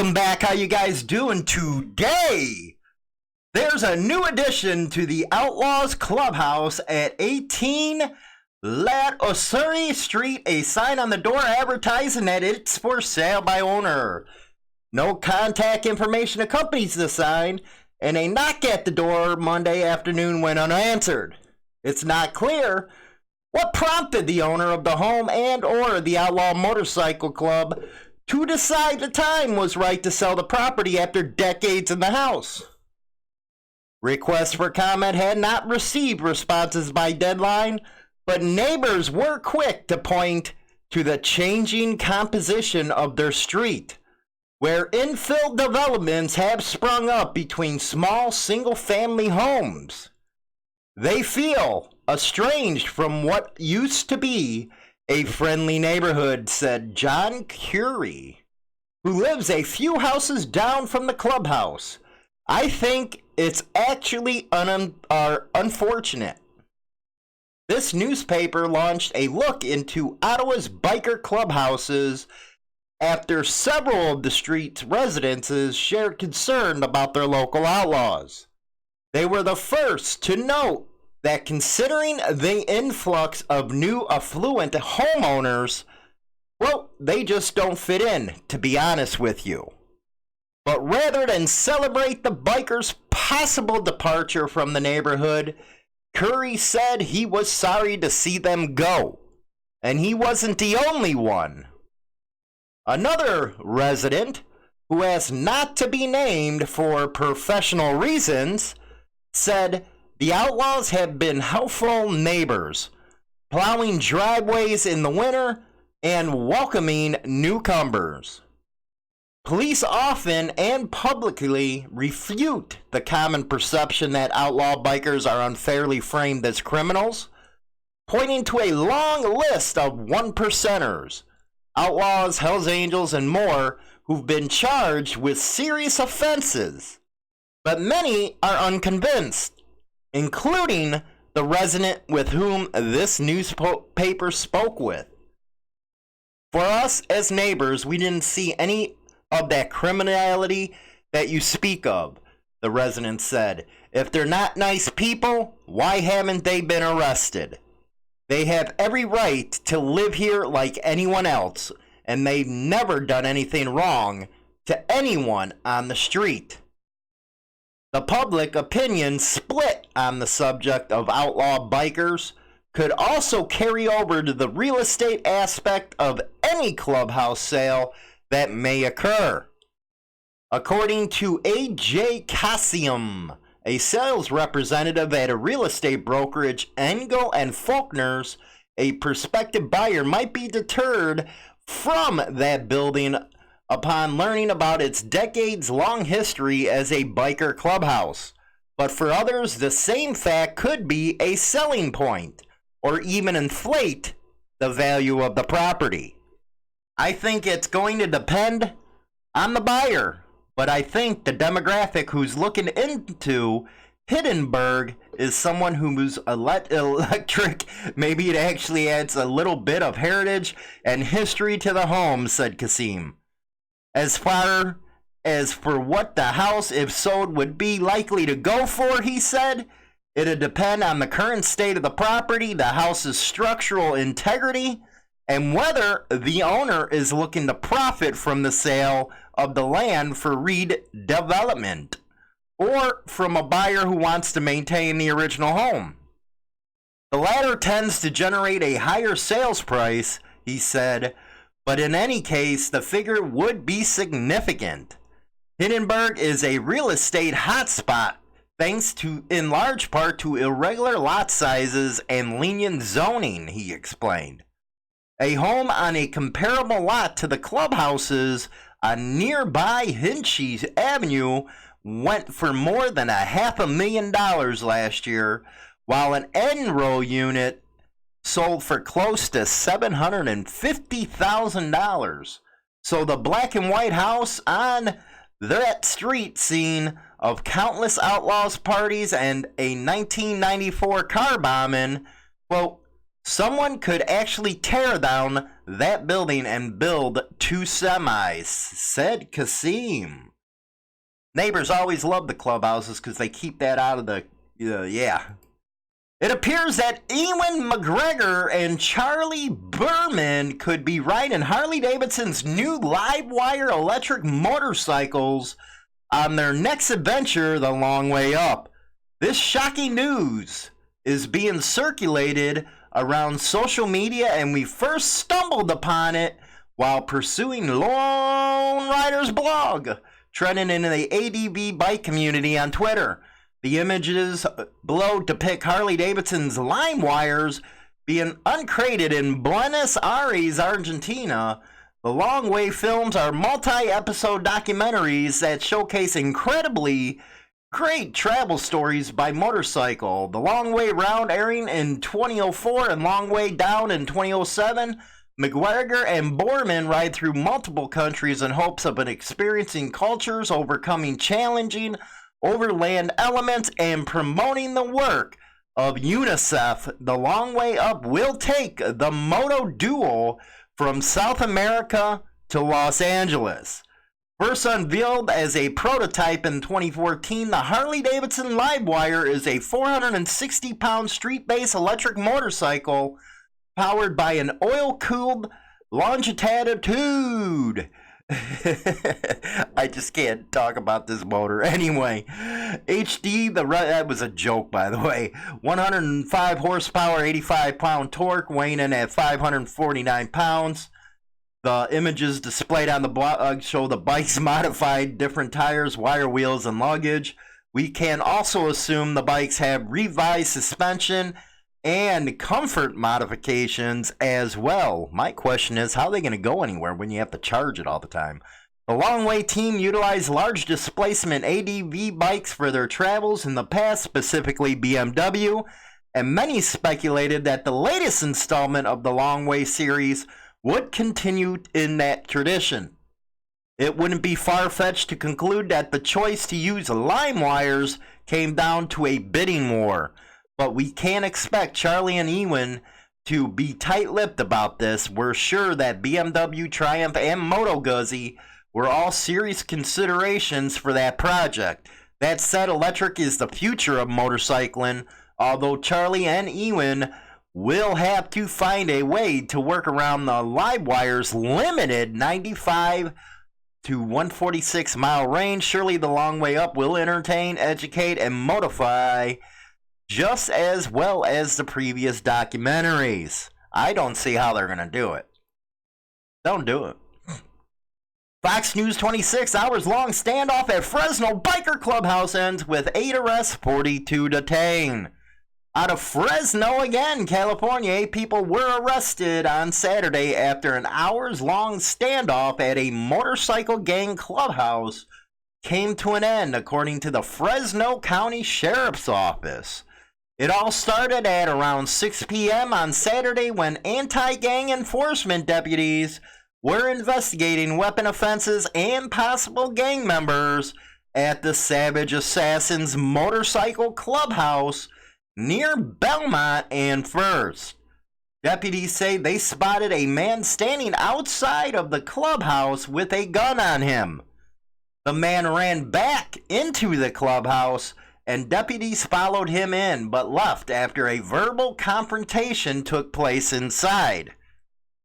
Welcome back. How you guys doing today? There's a new addition to the Outlaws Clubhouse at 18 Lat Osuri Street. A sign on the door advertising that it's for sale by owner. No contact information accompanies the sign, and a knock at the door Monday afternoon went unanswered. It's not clear what prompted the owner of the home and or the Outlaw Motorcycle Club to decide the time was right to sell the property after decades in the house. Requests for comment had not received responses by deadline, but neighbors were quick to point to the changing composition of their street, where infill developments have sprung up between small single-family homes. They feel estranged from what used to be a friendly neighborhood, said John Curie, who lives a few houses down from the clubhouse. I think it's actually unfortunate. This newspaper launched a look into Ottawa's biker clubhouses after several of the street's residences shared concern about their local outlaws. They were the first to note that considering the influx of new affluent homeowners, well, they just don't fit in, to be honest with you. But rather than celebrate the bikers' possible departure from the neighborhood, Curry said he was sorry to see them go, and he wasn't the only one. Another resident, who asked not to be named for professional reasons, said the Outlaws have been helpful neighbors, plowing driveways in the winter and welcoming newcomers. Police often and publicly refute the common perception that outlaw bikers are unfairly framed as criminals, pointing to a long list of one-percenters, outlaws, Hells Angels, and more who've been charged with serious offenses. But many are unconvinced, including the resident with whom this newspaper spoke with. For us as neighbors, we didn't see any of that criminality that you speak of, the resident said. If they're not nice people, why haven't they been arrested? They have every right to live here like anyone else, and they've never done anything wrong to anyone on the street. The public opinion split on the subject of outlaw bikers could also carry over to the real estate aspect of any clubhouse sale that may occur. According to A.J. Cassium, a sales representative at a real estate brokerage, Engel and Faulkner's, a prospective buyer might be deterred from that building upon learning about its decades-long history as a biker clubhouse. But for others, the same fact could be a selling point, or even inflate the value of the property. I think it's going to depend on the buyer, but I think the demographic who's looking into Hindenburg is someone who's electric. Maybe it actually adds a little bit of heritage and history to the home, said Kasim. As far as for what the house, if sold, would be likely to go for, he said, it'd depend on the current state of the property, the house's structural integrity, and whether the owner is looking to profit from the sale of the land for redevelopment, or from a buyer who wants to maintain the original home. The latter tends to generate a higher sales price, he said, but in any case, the figure would be significant. Hindenburg is a real estate hotspot thanks to, in large part, to irregular lot sizes and lenient zoning, he explained. A home on a comparable lot to the clubhouses on nearby Hinchy Avenue went for more than $500,000 last year, while an Enro unit sold for close to $750,000. So the black and white house on that street scene of countless outlaws parties and a 1994 car bombing, well, Someone could actually tear down that building and build 2 semis, said Kasim. Neighbors always love the clubhouses because they keep that out of the, yeah. It appears that Ewan Mcgregor and Charlie Berman could be riding Harley Davidson's new Livewire electric motorcycles on their next adventure, The Long Way Up. This shocking news is being circulated around social media, and we first stumbled upon it while pursuing Lone Rider's blog, trending in the ADV bike community on Twitter. The images below depict Harley Davidson's line wires being uncrated in Buenos Aires, Argentina. The Long Way films are multi-episode documentaries that showcase incredibly great travel stories by motorcycle. The Long Way Round airing in 2004 and Long Way Down in 2007. McGregor and Borman ride through multiple countries in hopes of experiencing cultures, overcoming challenging overland elements, and promoting the work of UNICEF. The Long Way Up will take the Moto Duo from South America to Los Angeles. First unveiled as a prototype in 2014, the Harley Davidson Livewire is a 460-pound street-based electric motorcycle powered by an oil-cooled Longitude. I just can't talk about this motor. Anyway, HD, that was a joke, by the way. 105 horsepower, 85-pound torque, weighing in at 549 pounds. The images displayed on the blog show the bike's modified, different tires, wire wheels, and luggage. We can also assume the bikes have revised suspension and comfort modifications as well. My question is, how are they going to go anywhere when you have to charge it all the time? The Long Way team utilized large displacement ADV bikes for their travels in the past, specifically BMW, and many speculated that the latest installment of the Long Way series would continue in that tradition. It wouldn't be far-fetched to conclude that the choice to use line wires came down to a bidding war. But we can't expect Charlie and Ewan to be tight-lipped about this. We're sure that BMW, Triumph, and Moto Guzzi were all serious considerations for that project. That said, electric is the future of motorcycling, although Charlie and Ewan will have to find a way to work around the Livewire's limited 95 to 146 mile range. Surely the Long Way Up will entertain, educate, and modify just as well as the previous documentaries. I don't see how they're going to do it. Don't do it. Fox News 26 hours long standoff at Fresno Biker Clubhouse ends with 8 arrests, 42 detained. Out of Fresno again, California, 8 people were arrested on Saturday after an hours-long standoff at a motorcycle gang clubhouse came to an end, according to the Fresno County Sheriff's Office. It all started at around 6 p.m. on Saturday when anti-gang enforcement deputies were investigating weapon offenses and possible gang members at the Savage Assassins Motorcycle Clubhouse near Belmont and First. Deputies say they spotted a man standing outside of the clubhouse with a gun on him. The man ran back into the clubhouse and deputies followed him in, but left after a verbal confrontation took place inside.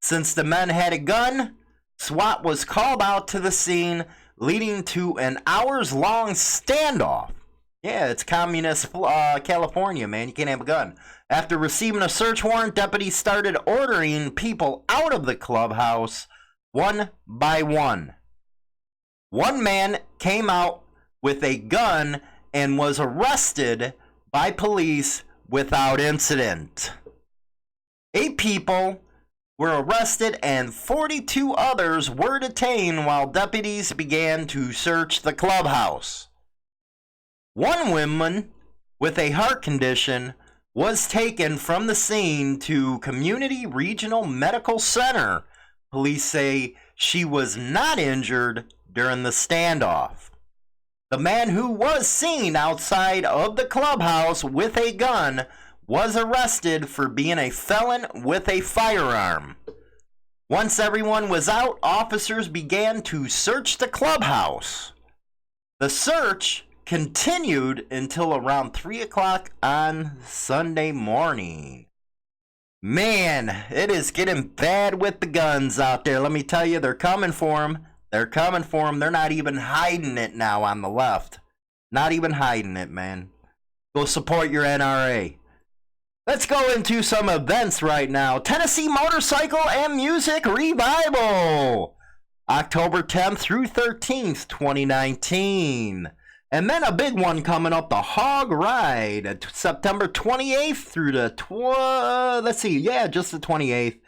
Since the men had a gun, SWAT was called out to the scene, leading to an hours-long standoff. Yeah, it's communist California, man. You can't have a gun. After receiving a search warrant, deputies started ordering people out of the clubhouse one by one. One man came out with a gun and was arrested by police without incident. 8 people were arrested and 42 others were detained while deputies began to search the clubhouse. One woman with a heart condition was taken from the scene to Community Regional Medical Center. Police say she was not injured during the standoff. The man who was seen outside of the clubhouse with a gun was arrested for being a felon with a firearm. Once everyone was out, officers began to search the clubhouse. The search continued until around 3 o'clock on Sunday morning. Man, it is getting bad with the guns out there. Let me tell you, they're coming for them. They're coming for them. They're not even hiding it now on the left. Not even hiding it, man. Go support your NRA. Let's go into some events right now. Tennessee Motorcycle and Music Revival, October 10th through 13th, 2019. And then a big one coming up, the Hog Ride, September 28th through the just the 28th.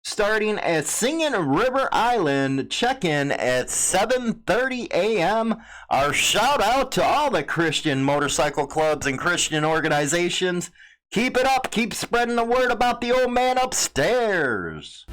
Starting at Singing River Island, check-in at 7:30 a.m. Our shout out to all the Christian motorcycle clubs and Christian organizations. Keep it up. Keep spreading the word about the old man upstairs.